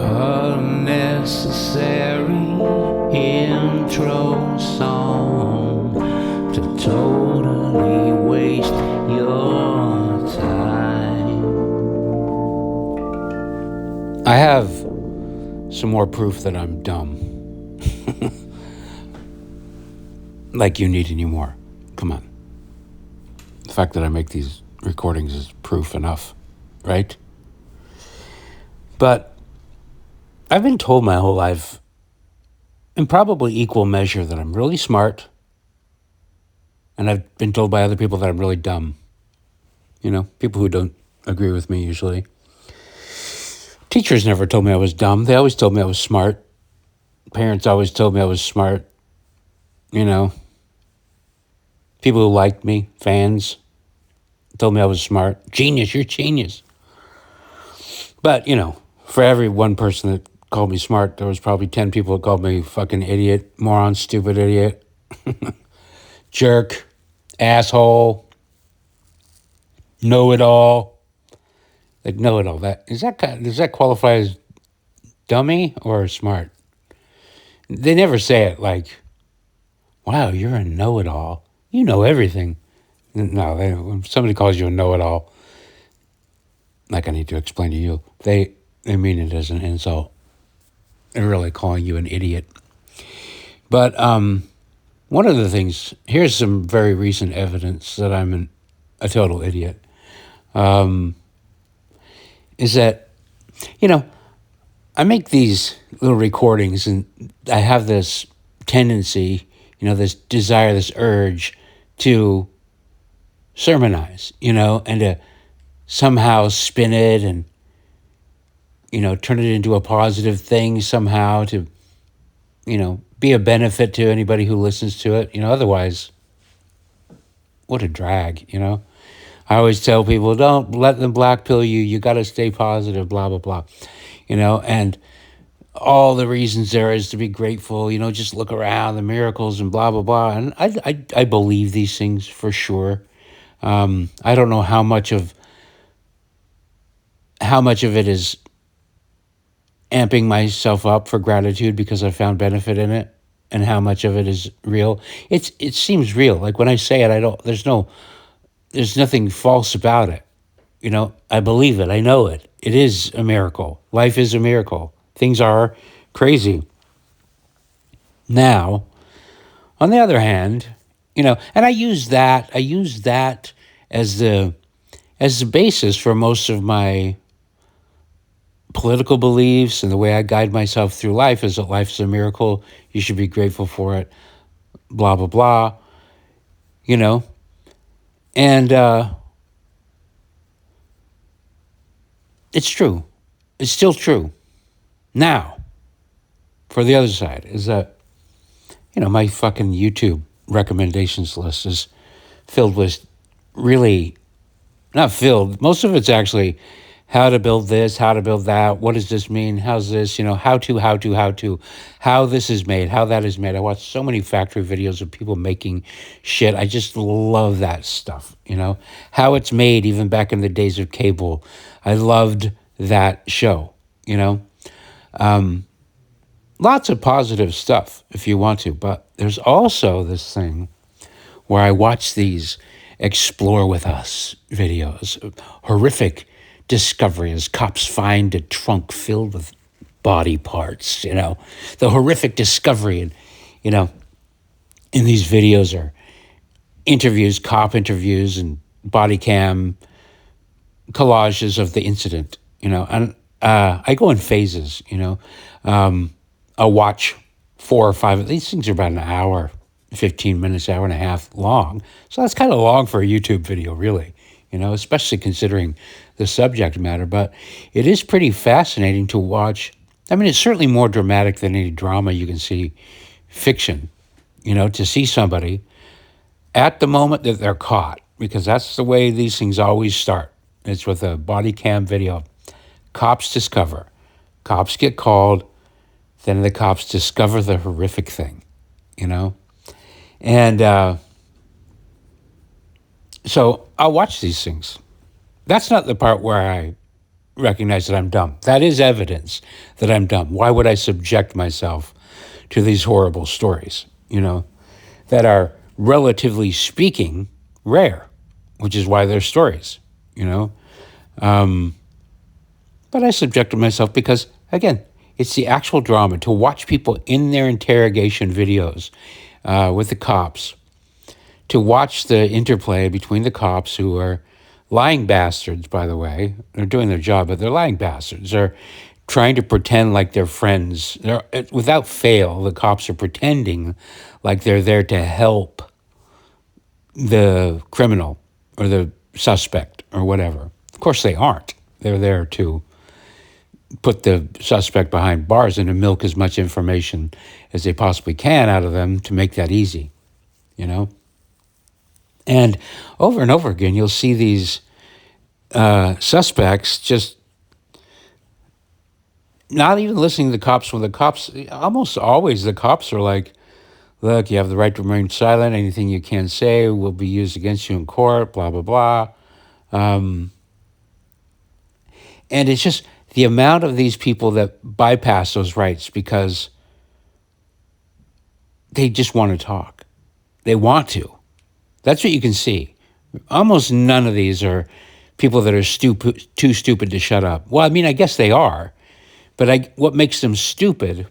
Unnecessary intro song to totally waste your time. I have some more proof that I'm dumb. Like you need any more. Come on. The fact that I make these recordings is proof enough, right? But I've been told my whole life, in probably equal measure, that I'm really smart. And I've been told by other people that I'm really dumb. You know, people who don't agree with me usually. Teachers never told me I was dumb. They always told me I was smart. Parents always told me I was smart. You know, people who liked me, fans, told me I was smart. Genius, you're genius. But, you know, for every one person that called me smart, there was probably 10 people that called me fucking idiot, moron, stupid idiot, jerk, asshole, know-it-all. Like, know-it-all. Does that qualify as dummy or smart? They never say it like, wow, you're a know-it-all. You know everything. No, when somebody calls you a know-it-all, like I need to explain to you, they mean it as an insult. They're really calling you an idiot. But one of the things, here's some very recent evidence that I'm a total idiot, is that, you know, I make these little recordings and I have this tendency, you know, this desire, this urge to sermonize, you know, and to somehow spin it and, you know, turn it into a positive thing somehow to, you know, be a benefit to anybody who listens to it. You know, otherwise, what a drag, you know. I always tell people, don't let them black pill you. You got to stay positive, blah, blah, blah, you know, and all the reasons there is to be grateful, you know, just look around, the miracles and blah, blah, blah. And I believe these things for sure. I don't know how much of it is amping myself up for gratitude because I found benefit in it, and how much of it is real. It seems real. Like when I say it, there's nothing false about it. You know, I believe it. I know it. It is a miracle. Life is a miracle. Things are crazy. Now, on the other hand, you know, and I use that as the basis for most of my political beliefs, and the way I guide myself through life is that life is a miracle. You should be grateful for it. Blah, blah, blah. You know, and it's true. It's still true. Now, for the other side is that, you know, my fucking YouTube recommendations list is filled with really, not filled, most of it's actually how to build this, how to build that, what does this mean, how's this, you know, how this is made, how that is made. I watch so many factory videos of people making shit. I just love that stuff, you know, how it's made even back in the days of cable. I loved that show, you know. Lots of positive stuff if you want to, but there's also this thing where I watch these Explore With Us videos, horrific discovery as cops find a trunk filled with body parts, you know, the horrific discovery. And, you know, in these videos are interviews, cop interviews and body cam collages of the incident, you know, and I go in phases, you know. I'll watch 4 or 5 of these things are about an hour, 15 minutes, hour and a half long. So that's kind of long for a YouTube video, really, you know, especially considering the subject matter. But it is pretty fascinating to watch. I mean, it's certainly more dramatic than any drama you can see fiction, you know, to see somebody at the moment that they're caught, because that's the way these things always start. It's with a body cam video. Cops discover. Cops get called. Then the cops discover the horrific thing, you know? And so I'll watch these things. That's not the part where I recognize that I'm dumb. That is evidence that I'm dumb. Why would I subject myself to these horrible stories, that are, relatively speaking, rare, which is why they're stories, But I subjected myself because, again, it's the actual drama. To watch people in their interrogation videos with the cops, to watch the interplay between the cops, who are lying bastards, by the way. They're doing their job, but they're lying bastards. They're trying to pretend like they're friends. Without fail, the cops are pretending like they're there to help the criminal or the suspect or whatever. Of course, they aren't. They're there to put the suspect behind bars and to milk as much information as they possibly can out of them to make that easy, And over and over again, you'll see these suspects just not even listening to the cops. When the cops, almost always the cops are like, look, you have the right to remain silent. Anything you can say will be used against you in court, blah, blah, blah. And it's just the amount of these people that bypass those rights because they just want to talk. They want to. That's what you can see. Almost none of these are people that are too stupid to shut up. Well, I mean, I guess they are. But what makes them stupid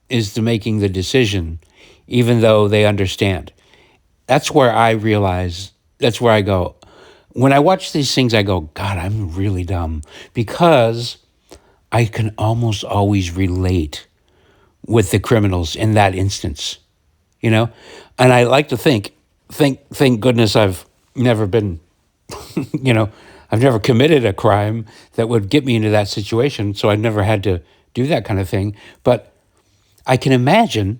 is the making the decision, even though they understand. That's where I realize, that's where I go. When I watch these things, I go, God, I'm really dumb. Because I can almost always relate with the criminals in that instance, And I like to thank goodness I've never been, I've never committed a crime that would get me into that situation, so I never had to do that kind of thing. But I can imagine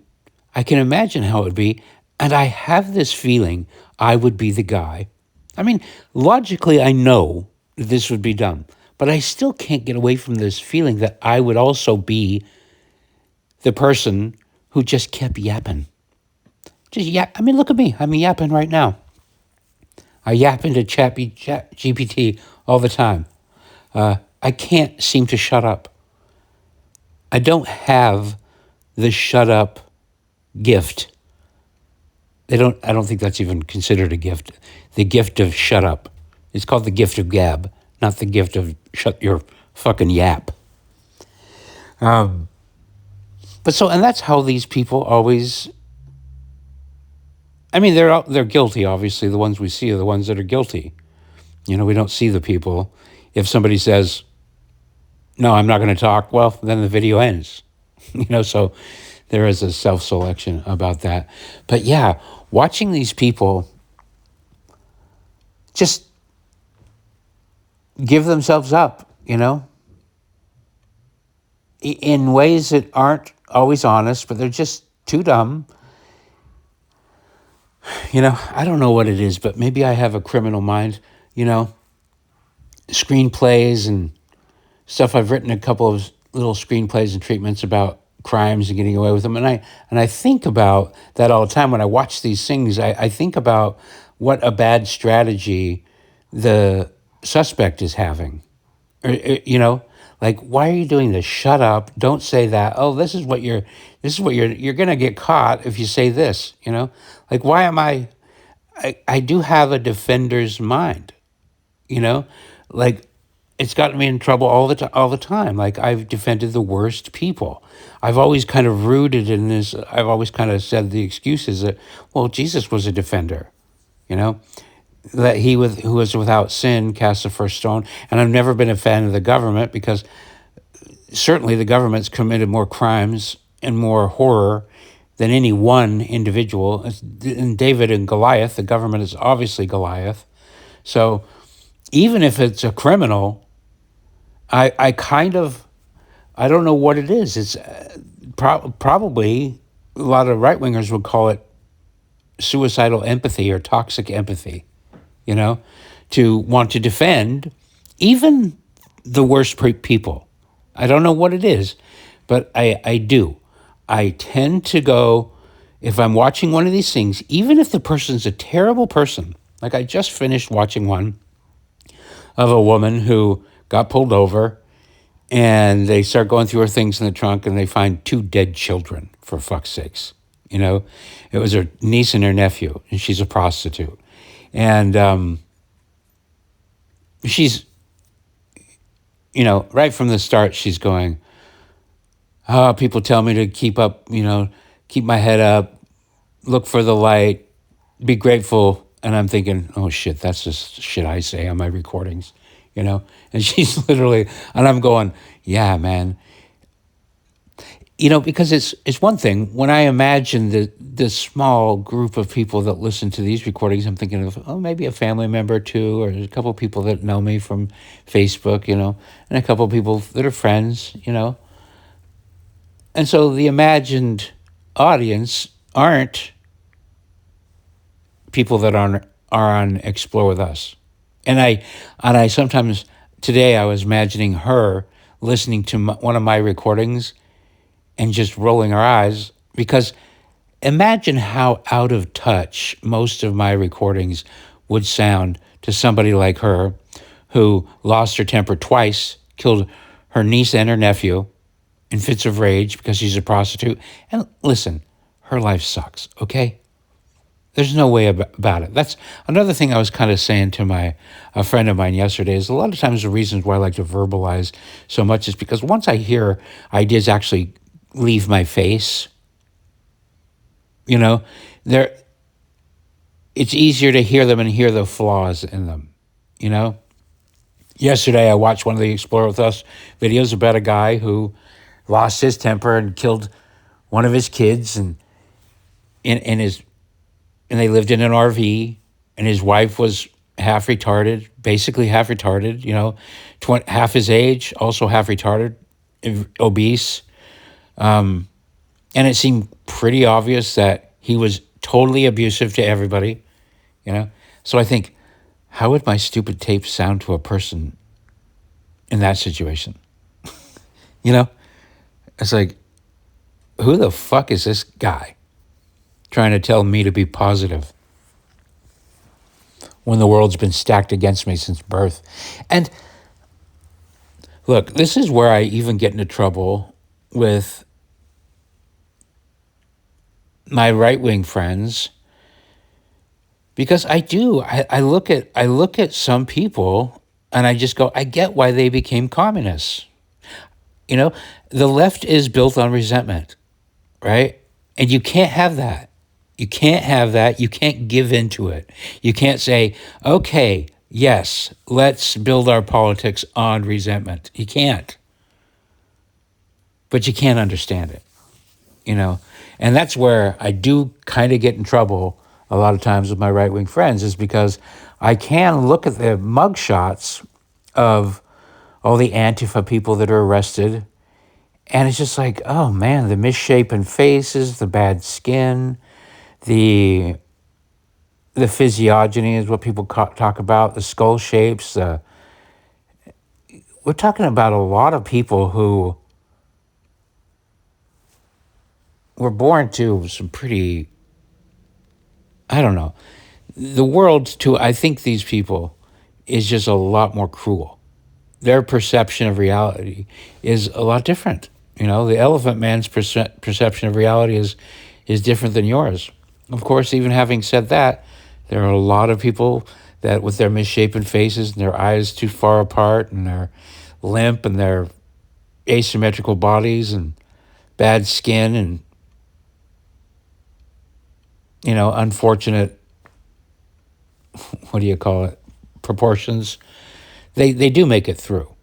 how it would be, and I have this feeling I would be the guy. I mean, logically, I know this would be dumb, but I still can't get away from this feeling that I would also be the person who just kept yapping. I mean, look at me. I'm yapping right now. I yap into Chat GPT all the time. I can't seem to shut up. I don't have the shut up gift. I don't think that's even considered a gift. The gift of shut up. It's called the gift of gab, not the gift of shut your fucking yap. And that's how these people always. I mean, they're guilty. Obviously, the ones we see are the ones that are guilty. We don't see the people. If somebody says, "No, I'm not going to talk," well, then the video ends. So there is a self-selection about that. But yeah, watching these people just give themselves up, in ways that aren't always honest, but they're just too dumb. I don't know what it is, but maybe I have a criminal mind, screenplays and stuff. I've written a couple of little screenplays and treatments about crimes and getting away with them. And I think about that all the time. When I watch these things, I think about what a bad strategy the suspect is having. Like, why are you doing this? Shut up. Don't say that. Oh, this is what you're going to get caught if you say this, Like, why am I do have a defender's mind, Like, it's gotten me in trouble all the time. Like, I've defended the worst people. I've always kind of rooted in this. I've always kind of said the excuses that, well, Jesus was a defender, that who was without sin cast the first stone. And I've never been a fan of the government because certainly the government's committed more crimes and more horror than any one individual. In David and Goliath, the government is obviously Goliath. So even if it's a criminal, I don't know what it is. It's probably a lot of right-wingers would call it suicidal empathy or toxic empathy, to want to defend even the worst people. I don't know what it is, but I do. I tend to go, if I'm watching one of these things, even if the person's a terrible person, like I just finished watching one of a woman who got pulled over, and they start going through her things in the trunk, and they find 2 dead children, for fuck's sakes. You know, it was her niece and her nephew, and she's a prostitute. And she's, you know, right from the start, she's going, oh, people tell me to keep up, you know, keep my head up, look for the light, be grateful. And I'm thinking, oh shit, that's just shit I say on my recordings, you know? And she's literally, and I'm going, yeah, man. You know, because it's one thing, when I imagine the small group of people that listen to these recordings, I'm thinking of, oh, maybe a family member or two, or a couple of people that know me from Facebook, you know, and a couple of people that are friends, you know. And so the imagined audience aren't people that are on Explore with Us. And I sometimes, today I was imagining her listening to one of my recordings and just rolling her eyes, because imagine how out of touch most of my recordings would sound to somebody like her, who lost her temper twice, killed her niece and her nephew in fits of rage because she's a prostitute. And listen, her life sucks, okay? There's no way about it. That's another thing I was kind of saying to a friend of mine yesterday, is a lot of times the reasons why I like to verbalize so much is because once I hear ideas actually leave my face, you know, it's easier to hear them and hear the flaws in them, you know? Yesterday I watched one of the Explore With Us videos about a guy who lost his temper and killed one of his kids, and they lived in an RV, and his wife was basically half retarded, you know, half his age, also half retarded, obese. And it seemed pretty obvious that he was totally abusive to everybody, you know. So I think, how would my stupid tape sound to a person in that situation? You know, it's like, who the fuck is this guy trying to tell me to be positive when the world's been stacked against me since birth? And look, this is where I even get into trouble with my right-wing friends, because I look at some people and I just go, I get why they became communists. You know, the left is built on resentment, right? And you can't have that. You can't have that. You can't give into it. You can't say, okay, yes, let's build our politics on resentment. You can't. But you can't understand it, you know? And that's where I do kind of get in trouble a lot of times with my right-wing friends, is because I can look at the mugshots of all the Antifa people that are arrested, and it's just like, oh man, the misshapen faces, the bad skin, the physiogeny is what people talk about, the skull shapes. We're talking about a lot of people who were born to some pretty, I don't know. The world, to I think these people, is just a lot more cruel. Their perception of reality is a lot different. You know, the Elephant Man's perception of reality is different than yours. Of course, even having said that, there are a lot of people that, with their misshapen faces and their eyes too far apart and their limp and their asymmetrical bodies and bad skin and, you know, unfortunate, what do you call it, proportions, they do make it through,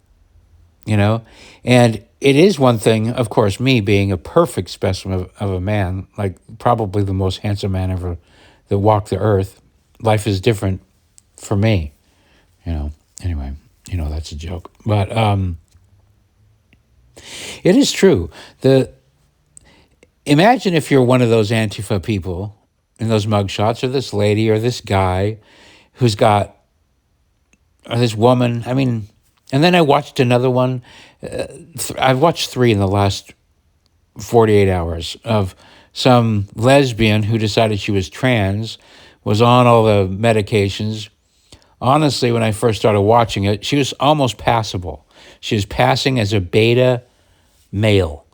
you know? And it is one thing, of course, me being a perfect specimen of a man, like probably the most handsome man ever that walked the earth. Life is different for me, you know? Anyway, you know, that's a joke. But it is true. Imagine if you're one of those Antifa people in those mugshots, or this lady or this guy who's got, or this woman. I mean, and then I watched another one. I've watched 3 in the last 48 hours of some lesbian who decided she was trans, was on all the medications, honestly, when I first started watching it, she was almost passable. She was passing as a beta male,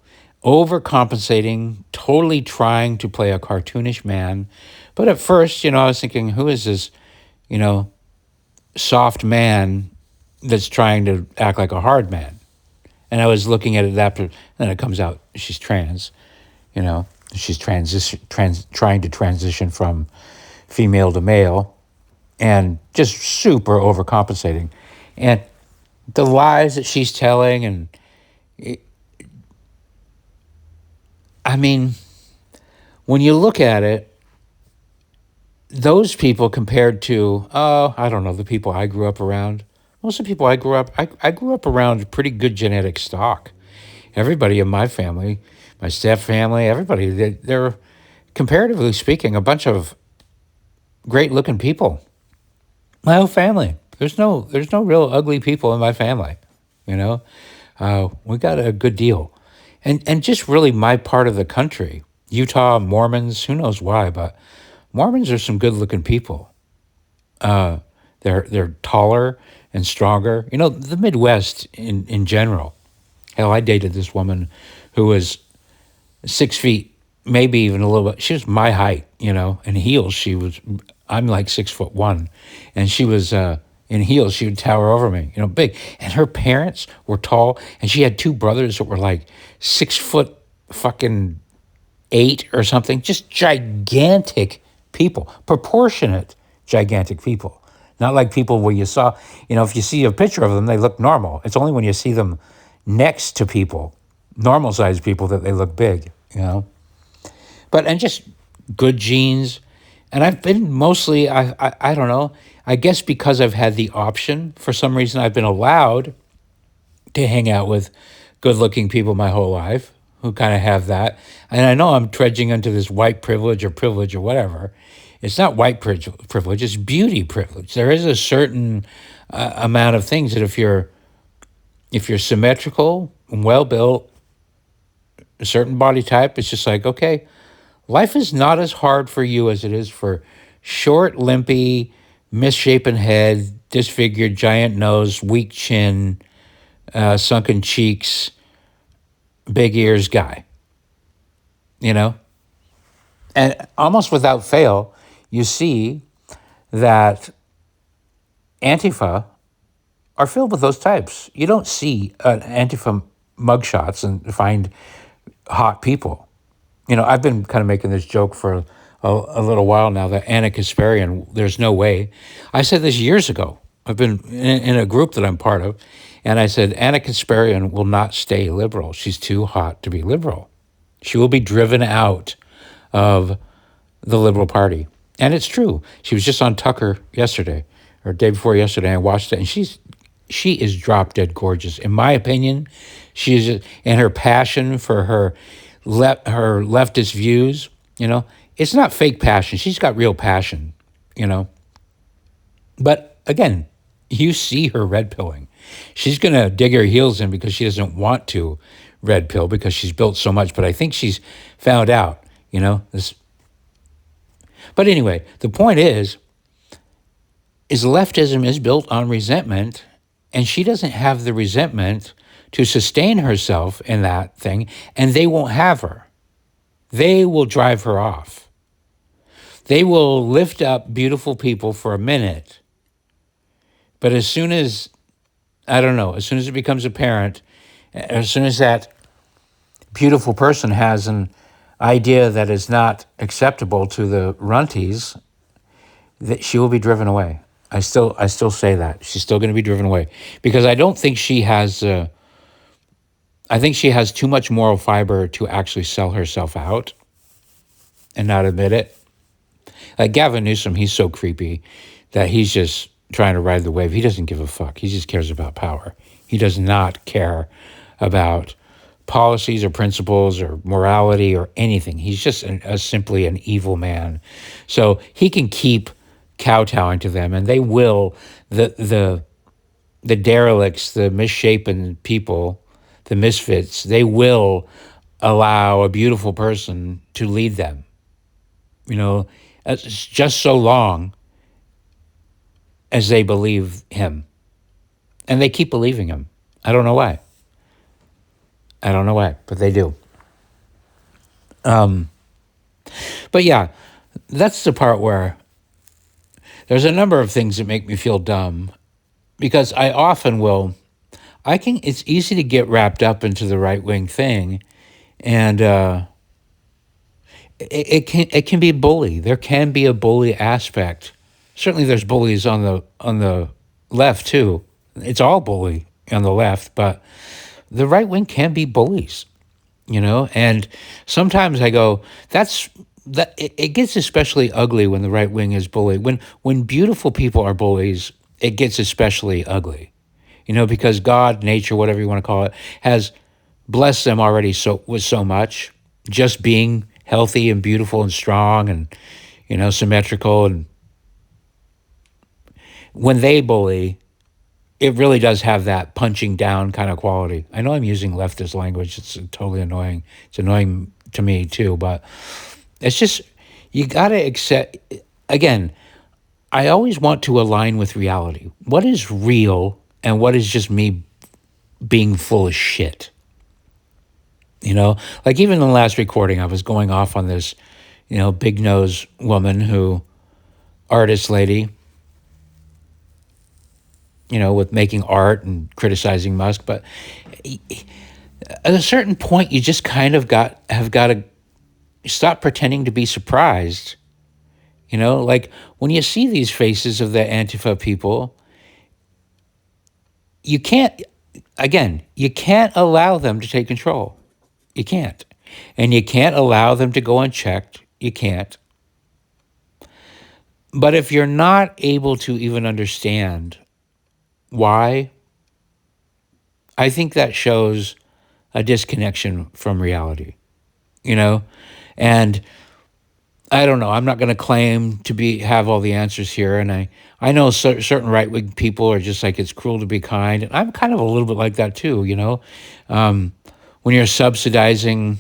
overcompensating, totally trying to play a cartoonish man. But at first, I was thinking, who is this, you know, soft man that's trying to act like a hard man? And I was looking at it and then it comes out she's trans, she's trying to transition from female to male, and just super overcompensating. And the lies that she's telling, and I mean, when you look at it, those people compared to, I don't know, the people I grew up around, most of the people I grew up around pretty good genetic stock. Everybody in my family, my step family, everybody, they're comparatively speaking, a bunch of great looking people. My whole family. There's no real ugly people in my family. You know, we got a good deal, and just really my part of the country, Utah Mormons. Who knows why, but Mormons are some good looking people. They're taller and stronger. The Midwest in general. Hell, I dated this woman who was 6 feet, maybe even a little bit. She was my height, in heels. I'm like 6'1", and she was in heels. She would tower over me, big. And her parents were tall, and she had two brothers that were like 6 foot fucking 8 or something. Just gigantic people, proportionate gigantic people. Not like people where you saw, if you see a picture of them, they look normal. It's only when you see them next to people, normal sized people, that they look big. And just good genes. And I've been mostly, I don't know, I guess because I've had the option, for some reason I've been allowed to hang out with good looking people my whole life who kind of have that. And I know I'm trudging into this white privilege or whatever. It's not white privilege, it's beauty privilege. There is a certain amount of things that if you're symmetrical and well built, a certain body type, it's just like, okay, life is not as hard for you as it is for short, limpy, misshapen head, disfigured, giant nose, weak chin, sunken cheeks, big ears guy. And almost without fail, you see that Antifa are filled with those types. You don't see Antifa mugshots and find hot people. I've been kind of making this joke for a little while now that Anna Kasparian, there's no way. I said this years ago. I've been in a group that I'm part of, and I said, Anna Kasparian will not stay liberal. She's too hot to be liberal. She will be driven out of the Liberal Party. And it's true. She was just on Tucker yesterday, or day before yesterday, and I watched it, and she is drop dead gorgeous. In my opinion, she is, and her passion for her leftist views, it's not fake passion. She's got real passion, But again, you see her red pilling. She's going to dig her heels in because she doesn't want to red pill because she's built so much. But I think she's found out, this. But anyway, the point is leftism is built on resentment, and she doesn't have the resentment to sustain herself in that thing, and they won't have her. They will drive her off. They will lift up beautiful people for a minute, but as soon as it becomes apparent, as soon as that beautiful person has an idea that is not acceptable to the runties, that she will be driven away. I still say that. She's still going to be driven away because I don't think she has, I think she has too much moral fiber to actually sell herself out and not admit it. Like Gavin Newsom, he's so creepy that he's just trying to ride the wave. He doesn't give a fuck. He just cares about power. He does not care about policies or principles or morality or anything. He's just simply an evil man. So he can keep kowtowing to them, and they will, the derelicts, the misshapen people, the misfits, they will allow a beautiful person to lead them. It's just so long as they believe him. And they keep believing him. I don't know why. I don't know why, but they do. But yeah, that's the part where there's a number of things that make me feel dumb because I often will. It's easy to get wrapped up into the right wing thing, and it can be a bully. There can be a bully aspect. Certainly, there's bullies on the left too. It's all bully on the left, but the right wing can be bullies, And sometimes I go, it gets especially ugly when the right wing is bullied. When beautiful people are bullies, it gets especially ugly, because God, nature, whatever you want to call it, has blessed them already with so much. Just being healthy and beautiful and strong and symmetrical, and when they bully, it really does have that punching down kind of quality. I know I'm using leftist language. It's totally annoying. It's annoying to me too, but it's just, you got to accept, again, I always want to align with reality. What is real and what is just me being full of shit? Like even in the last recording, I was going off on this, big nose woman artist lady, with making art and criticizing Musk. But at a certain point, you just kind of have got to stop pretending to be surprised. Like when you see these faces of the Antifa people, you can't allow them to take control. You can't. And you can't allow them to go unchecked. You can't. But if you're not able to even understand why, I think that shows a disconnection from reality, And I don't know. I'm not going to claim to have all the answers here. And I know certain right-wing people are just like, it's cruel to be kind. And I'm kind of a little bit like that too, when you're subsidizing,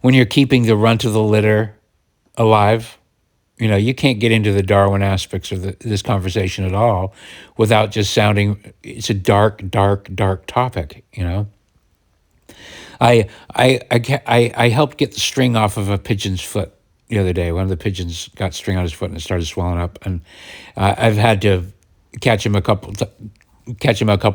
when you're keeping the runt of the litter alive, you can't get into the Darwin aspects of this conversation at all without just sounding, it's a dark, dark, dark topic, I helped get the string off of a pigeon's foot the other day. One of the pigeons got string on his foot and it started swelling up, and I've had to catch him a couple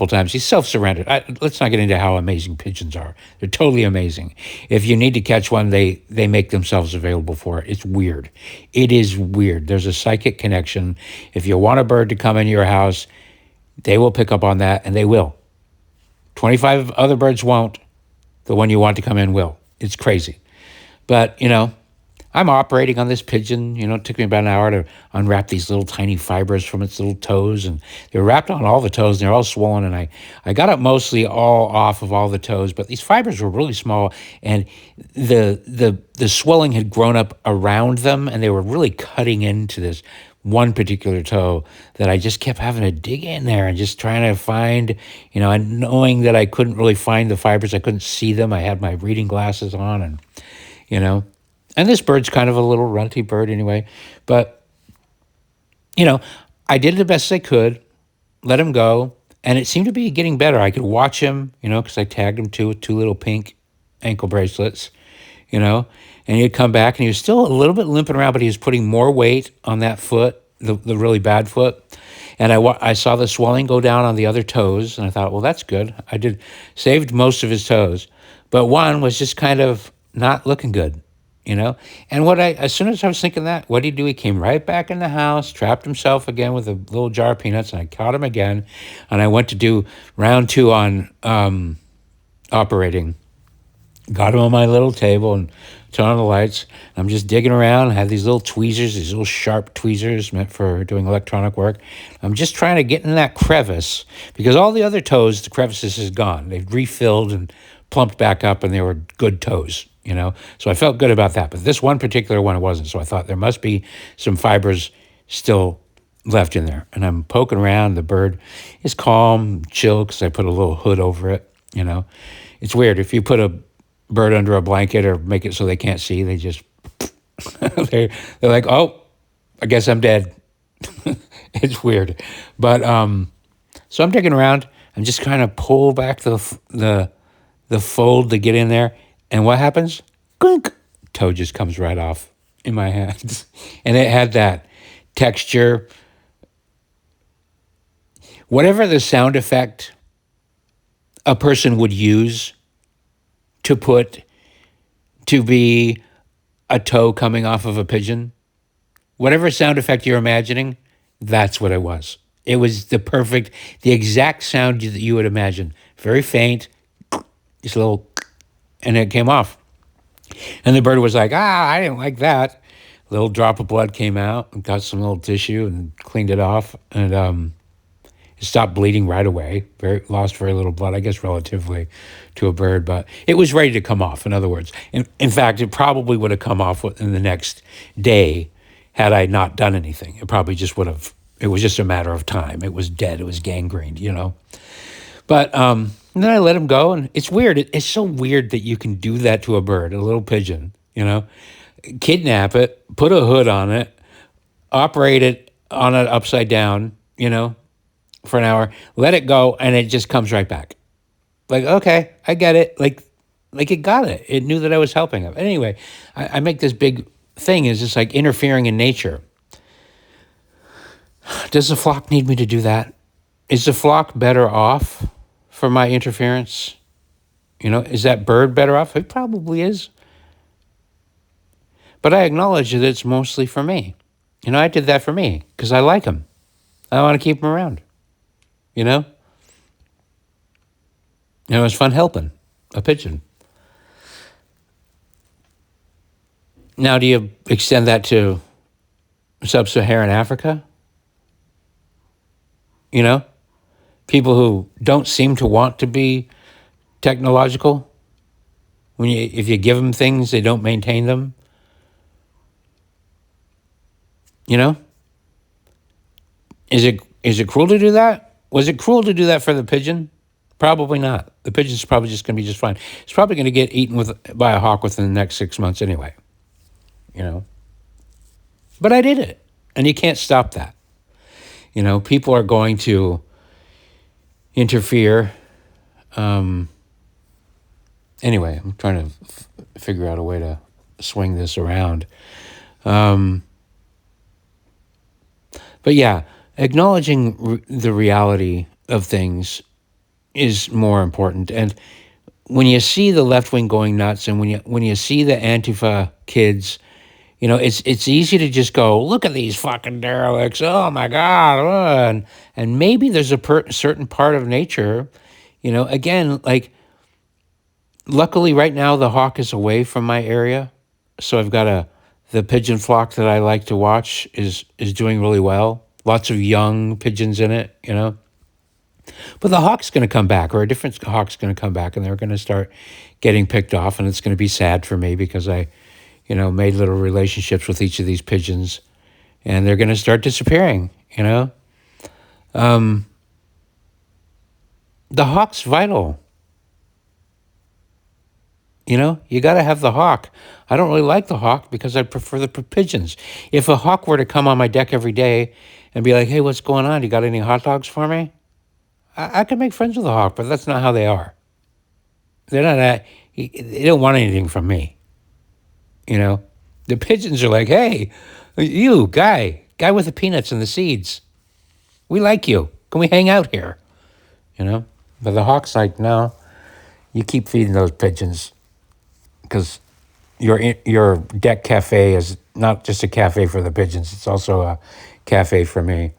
times. He's self-surrendered. Let's not get into how amazing pigeons are. They're totally amazing. If you need to catch one, they make themselves available for it. It's weird. It is weird. There's a psychic connection. If you want a bird to come into your house, they will pick up on that, and they will. 25 other birds won't. The one you want to come in will. It's crazy. But, I'm operating on this pigeon. It took me about an hour to unwrap these little tiny fibers from its little toes. And they're wrapped on all the toes, and they're all swollen. And I got it mostly all off of all the toes. But these fibers were really small. And the swelling had grown up around them. And they were really cutting into this one particular toe that I just kept having to dig in there and just trying to find, and knowing that I couldn't really find the fibers. I couldn't see them. I had my reading glasses on and, and this bird's kind of a little runty bird anyway. But, I did the best I could, let him go. And it seemed to be getting better. I could watch him, because I tagged him too with 2 little pink ankle bracelets, and he'd come back and he was still a little bit limping around, but he was putting more weight on that foot, the really bad foot. And I saw the swelling go down on the other toes, and I thought, well, that's good. Saved most of his toes, but one was just kind of not looking good, And as soon as I was thinking that, what did he do? He came right back in the house, trapped himself again with a little jar of peanuts, and I caught him again. And I went to do round 2 on operating. Got him on my little table and turned on the lights. I'm just digging around. I had these little tweezers, these little sharp tweezers meant for doing electronic work. I'm just trying to get in that crevice because all the other toes, the crevices is gone. They've refilled and plumped back up, and they were good toes, So I felt good about that. But this one particular one, it wasn't. So I thought there must be some fibers still left in there. And I'm poking around. The bird is calm, chill, because I put a little hood over it, It's weird. If you put a bird under a blanket or make it so they can't see, they just they're like, oh, I guess I'm dead, It's weird. But so I'm digging around. I'm just kind of pull back the fold to get in there. And what happens? Clink. Toe just comes right off in my hands. And it had that texture. Whatever the sound effect a person would use to put to be a toe coming off of a pigeon, whatever sound effect you're imagining, that's what it was. It was the exact sound that you would imagine. Very faint, just a little, and it came off. And the bird was like, I didn't like that. A little drop of blood came out and got some little tissue and cleaned it off. And it stopped bleeding right away. Lost very little blood, I guess, relatively to a bird, but it was ready to come off, in other words. In fact, it probably would have come off in the next day had I not done anything. It probably just would have, it was just a matter of time. It was dead. It was gangrened, But then I let him go, and it's weird. It's so weird that you can do that to a bird, a little pigeon, kidnap it, put a hood on it, operate it on it upside down, for an hour, let it go, and it just comes right back. Like, okay, I get it. Like it got it. It knew that I was helping it. Anyway, I make this big thing is just like interfering in nature. Does the flock need me to do that? Is the flock better off for my interference? Is that bird better off? It probably is. But I acknowledge that it's mostly for me. I did that for me because I like them. I want to keep them around. It was fun helping a pigeon. Now, do you extend that to sub-Saharan Africa? People who don't seem to want to be technological. If you give them things, they don't maintain them. Is it cruel to do that? Was it cruel to do that for the pigeon? Probably not. The pigeon's probably just going to be just fine. It's probably going to get eaten by a hawk within the next 6 months anyway. But I did it, and you can't stop that. People are going to interfere. Anyway, I'm trying to figure out a way to swing this around. But yeah, acknowledging the reality of things is more important. And when you see the left wing going nuts, and when you see the Antifa kids, it's easy to just go, look at these fucking derelicts. Oh my God. And maybe there's a certain part of nature, again, like, luckily right now the hawk is away from my area. So I've got the pigeon flock that I like to watch is doing really well. Lots of young pigeons in it, But the hawk's going to come back, or a different hawk's going to come back, and they're going to start getting picked off, and it's going to be sad for me because I, made little relationships with each of these pigeons, and they're going to start disappearing, The hawk's vital. You got to have the hawk. I don't really like the hawk because I prefer the pigeons. If a hawk were to come on my deck every day and be like, hey, what's going on? You got any hot dogs for me? I could make friends with a hawk, but that's not how they are. They're not. They don't want anything from me. The pigeons are like, hey, you guy with the peanuts and the seeds. We like you. Can we hang out here? But the hawk's like, no, you keep feeding those pigeons because your deck cafe is not just a cafe for the pigeons. It's also a cafe for me.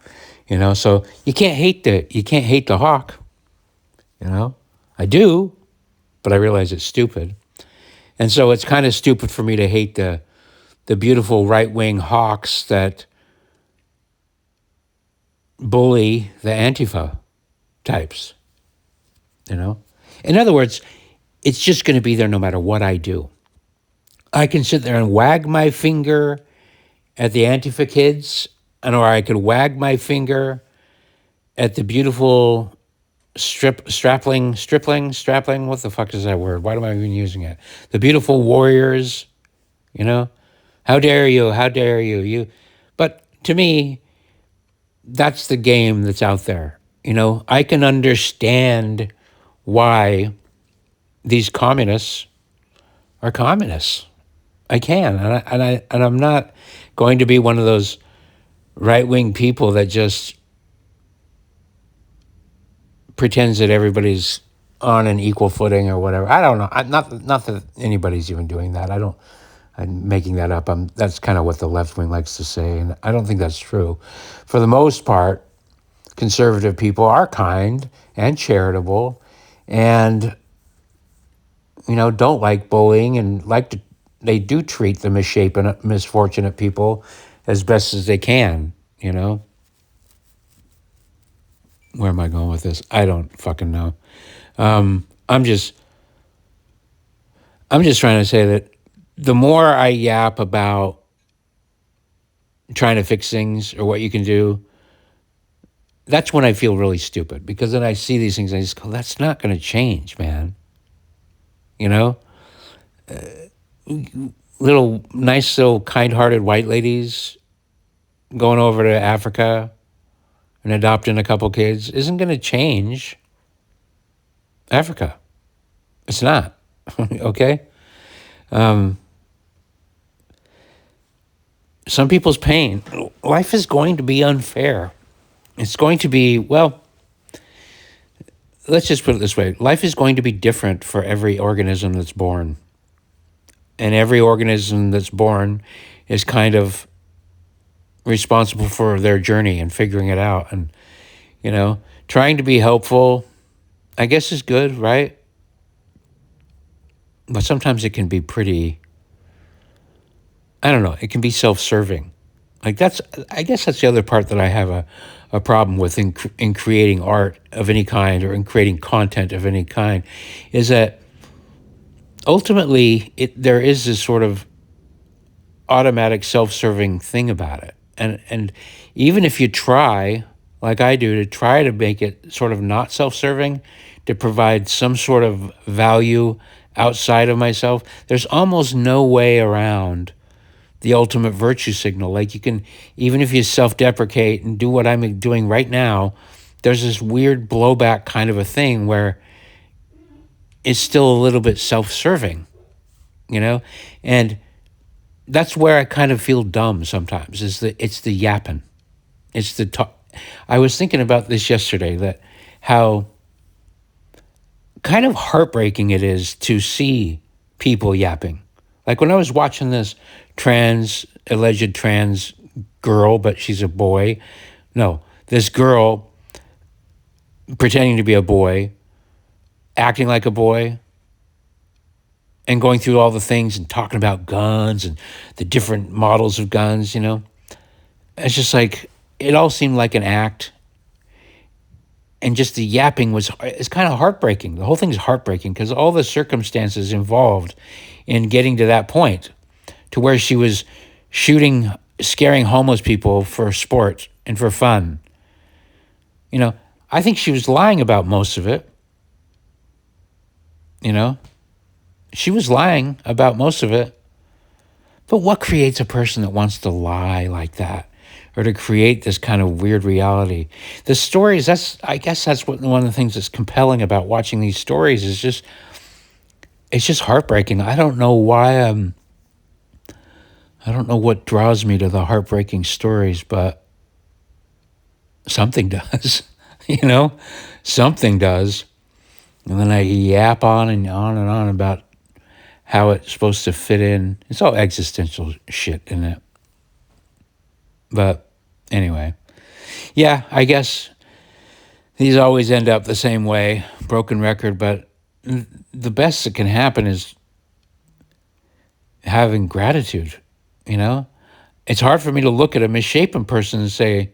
So you can't hate the hawk. I do, but I realize it's stupid. And so it's kind of stupid for me to hate the beautiful right-wing hawks that bully the Antifa types. In other words, it's just going to be there no matter what I do. I can sit there and wag my finger at the Antifa kids, or I could wag my finger at the beautiful strapling, what the fuck is that word? Why am I even using it? The beautiful warriors, how dare you, you. But to me, that's the game that's out there. I can understand why these communists are communists. I can, and I'm not going to be one of those right-wing people that just pretends that everybody's on an equal footing or whatever. I don't know. Not that anybody's even doing that. I'm making that up. That's kind of what the left wing likes to say, and I don't think that's true. For the most part, conservative people are kind and charitable, and don't like bullying and they do treat the misshapen, misfortunate people as best as they can. Where am I going with this? I don't fucking know. I'm just trying to say that the more I yap about trying to fix things or what you can do, that's when I feel really stupid, because then I see these things and I just go, that's not going to change, man. Nice little kind-hearted white ladies going over to Africa and adopting a couple kids isn't going to change Africa. It's not. Okay? Some people's pain. Life is going to be unfair. It's going to be, well, let's just put it this way. Life is going to be different for every organism that's born. And every organism that's born is kind of responsible for their journey and figuring it out. And, trying to be helpful, I guess, is good, right? But sometimes it can be pretty, I don't know, it can be self-serving. I guess that's the other part that I have a problem with in creating art of any kind or in creating content of any kind, is that ultimately there is this sort of automatic self-serving thing about it. And even if you try, like I do, to try to make it sort of not self-serving, to provide some sort of value outside of myself, there's almost no way around the ultimate virtue signal. Like, you can, even if you self-deprecate and do what I'm doing right now, there's this weird blowback kind of a thing where it's still a little bit self-serving, and that's where I kind of feel dumb sometimes. It's the yapping, it's the talk. I was thinking about this yesterday, that how kind of heartbreaking it is to see people yapping. Like when I was watching this alleged trans girl, but she's a boy. No, this girl pretending to be a boy, acting like a boy, and going through all the things and talking about guns and the different models of guns, It's just like, it all seemed like an act. And just the yapping is kind of heartbreaking. The whole thing is heartbreaking because all the circumstances involved in getting to that point, to where she was scaring homeless people for sport and for fun. I think she was lying about most of it. She was lying about most of it. But what creates a person that wants to lie like that, or to create this kind of weird reality? The stories, I guess that's one of the things that's compelling about watching these stories, is it's just heartbreaking. I don't know why I don't know what draws me to the heartbreaking stories, but something does, something does. And then I yap on and on and on about how it's supposed to fit in. It's all existential shit, isn't it? But anyway, yeah, I guess these always end up the same way, broken record, but the best that can happen is having gratitude, It's hard for me to look at a misshapen person and say,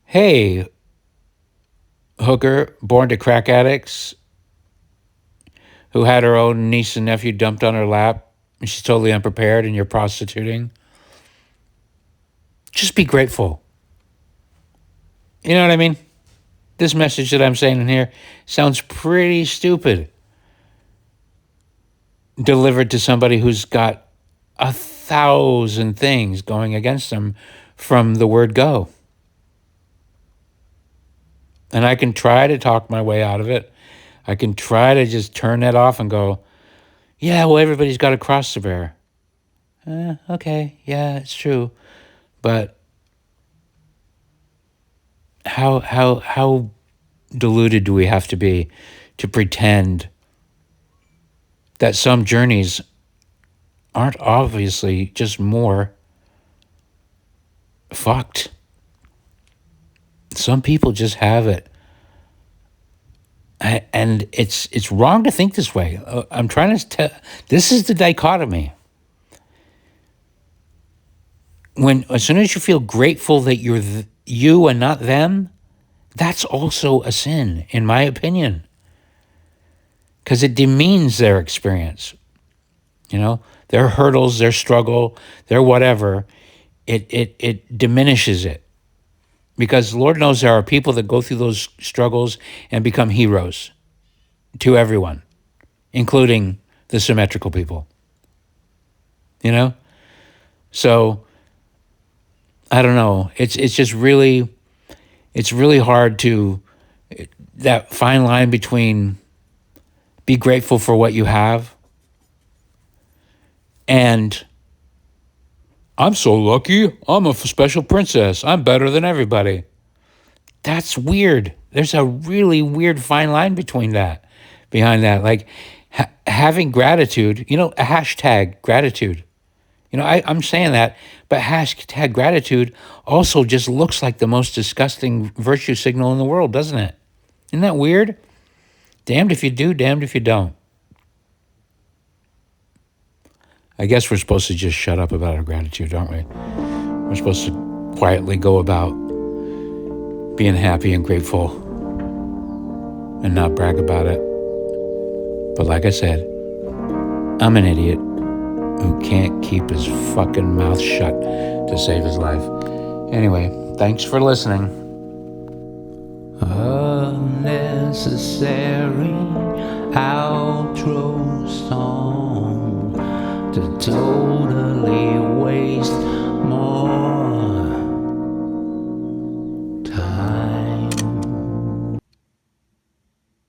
hey, hooker, born to crack addicts, who had her own niece and nephew dumped on her lap, and she's totally unprepared, and you're prostituting. Just be grateful. You know what I mean? This message that I'm saying in here sounds pretty stupid, delivered to somebody who's got 1,000 things going against them from the word go. And I can try to talk my way out of it. I can try to just turn that off and go, yeah, well, everybody's got a cross to bear. Okay, yeah, it's true. But how deluded do we have to be to pretend that some journeys aren't obviously just more fucked? Some people just have it. And it's wrong to think this way. I'm trying to tell, this is the dichotomy. As soon as you feel grateful that you're you and not them, that's also a sin, in my opinion. Because it demeans their experience. Their hurdles, their struggle, their whatever, it diminishes it. Because Lord knows there are people that go through those struggles and become heroes to everyone, including the symmetrical people. So I don't know. It's just really, it's really hard to, that fine line between be grateful for what you have and I'm so lucky, I'm a special princess, I'm better than everybody. That's weird. There's a really weird fine line behind that. Like having gratitude, a hashtag gratitude. I'm saying that, but hashtag gratitude also just looks like the most disgusting virtue signal in the world, doesn't it? Isn't that weird? Damned if you do, damned if you don't. I guess we're supposed to just shut up about our gratitude, aren't we? We're supposed to quietly go about being happy and grateful and not brag about it. But like I said, I'm an idiot who can't keep his fucking mouth shut to save his life. Anyway, thanks for listening. Unnecessary outro song to totally